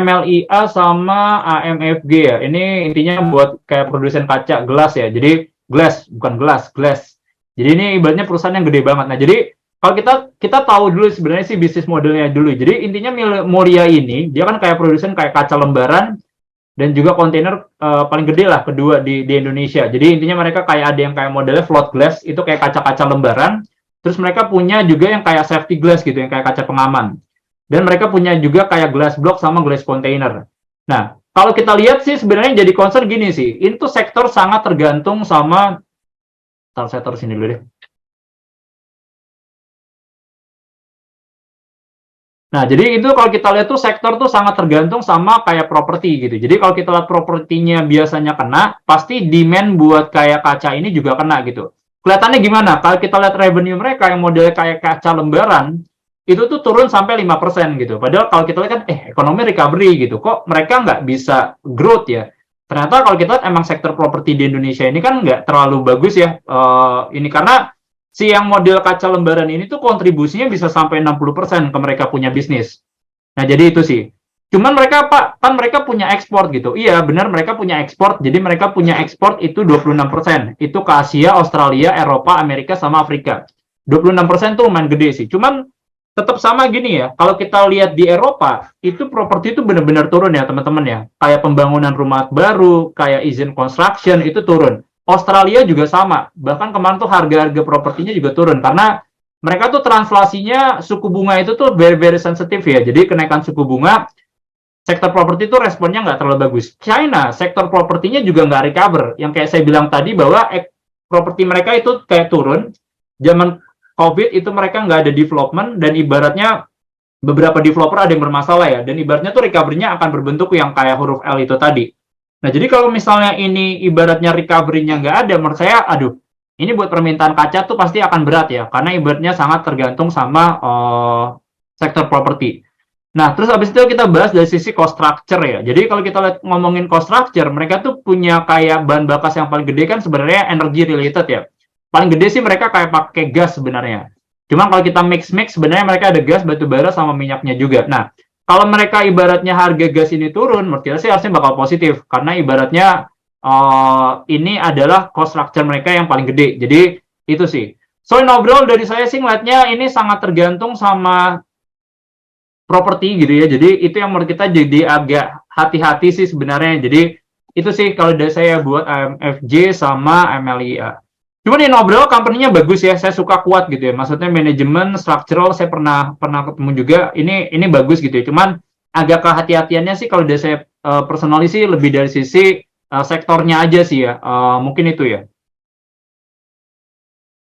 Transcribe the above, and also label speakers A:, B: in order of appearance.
A: MLIA sama AMFG ya. Ini intinya buat kayak produsen kaca gelas ya. Jadi glass bukan gelas, glass. Jadi ini ibaratnya perusahaan yang gede banget. Nah, jadi kalau kita tahu dulu sebenarnya sih bisnis modelnya dulu. Jadi intinya Mulia ini dia kan kayak produsen kayak kaca lembaran dan juga kontainer paling gede lah kedua di Indonesia. Jadi intinya mereka kayak ada yang kayak modelnya float glass itu kayak kaca-kaca lembaran. Terus mereka punya juga yang kayak safety glass gitu, yang kayak kaca pengaman. Dan mereka punya juga kayak glass block sama glass container. Nah, kalau kita lihat sih sebenarnya jadi concern gini sih, itu sektor sangat tergantung sama, saya taruh sini dulu deh. Nah, jadi itu kalau kita lihat tuh sektor tuh sangat tergantung sama kayak properti gitu. Jadi kalau kita lihat propertinya biasanya kena, pasti demand buat kayak kaca ini juga kena gitu. Kelihatannya gimana? Kalau kita lihat revenue mereka yang modelnya kayak kaca lembaran, itu tuh turun sampai 5% gitu. Padahal kalau kita lihat kan, ekonomi recovery gitu. Kok mereka nggak bisa growth ya? Ternyata kalau kita lihat emang sektor properti di Indonesia ini kan nggak terlalu bagus ya. Ini karena si yang model kaca lembaran ini tuh kontribusinya bisa sampai 60% ke mereka punya bisnis. Nah, jadi itu sih. Cuman mereka Pak, kan mereka punya ekspor gitu. Iya, benar mereka punya ekspor. Jadi mereka punya ekspor itu 26%. Itu ke Asia, Australia, Eropa, Amerika sama Afrika. 26% tuh lumayan gede sih. Cuman tetap sama gini ya. Kalau kita lihat di Eropa, itu properti itu benar-benar turun ya, teman-teman ya. Kayak pembangunan rumah baru, kayak izin construction itu turun. Australia juga sama. Bahkan kemarin tuh harga-harga propertinya juga turun karena mereka tuh translasinya suku bunga itu tuh very very sensitif ya. Jadi kenaikan suku bunga sektor properti itu responnya nggak terlalu bagus. China sektor propertinya juga nggak recover. Yang kayak saya bilang tadi bahwa properti mereka itu kayak turun. Zaman COVID itu mereka nggak ada development dan ibaratnya beberapa developer ada yang bermasalah ya. Dan ibaratnya tuh recovery-nya akan berbentuk yang kayak huruf L itu tadi. Nah, jadi kalau misalnya ini ibaratnya recovery-nya nggak ada, menurut saya, aduh, ini buat permintaan kaca tuh pasti akan berat ya, karena ibaratnya sangat tergantung sama sektor properti. Nah, terus habis itu kita bahas dari sisi cost structure ya. Jadi kalau kita lihat ngomongin cost structure, mereka tuh punya kayak bahan bakas yang paling gede kan sebenarnya energy related ya. Paling gede sih mereka kayak pakai gas sebenarnya. Cuma kalau kita mix-mix, sebenarnya mereka ada gas, batu bara, sama minyaknya juga. Nah, kalau mereka ibaratnya harga gas ini turun, menurut kita sih harusnya bakal positif. Karena ibaratnya ini adalah cost structure mereka yang paling gede. Jadi itu sih. So, overall dari saya sih ngeliatnya ini sangat tergantung sama properti gitu ya. Jadi itu yang menurut kita jadi agak hati-hati sih sebenarnya. Jadi itu sih kalau dari saya buat AMFJ sama MLIA. Cuman in overall company-nya bagus ya, saya suka kuat gitu ya. Maksudnya manajemen, structural, saya pernah ketemu juga. Ini bagus gitu ya. Cuman agak kehati-hatiannya sih kalau dari saya personally sih lebih dari sisi sektornya aja sih ya. Mungkin itu ya.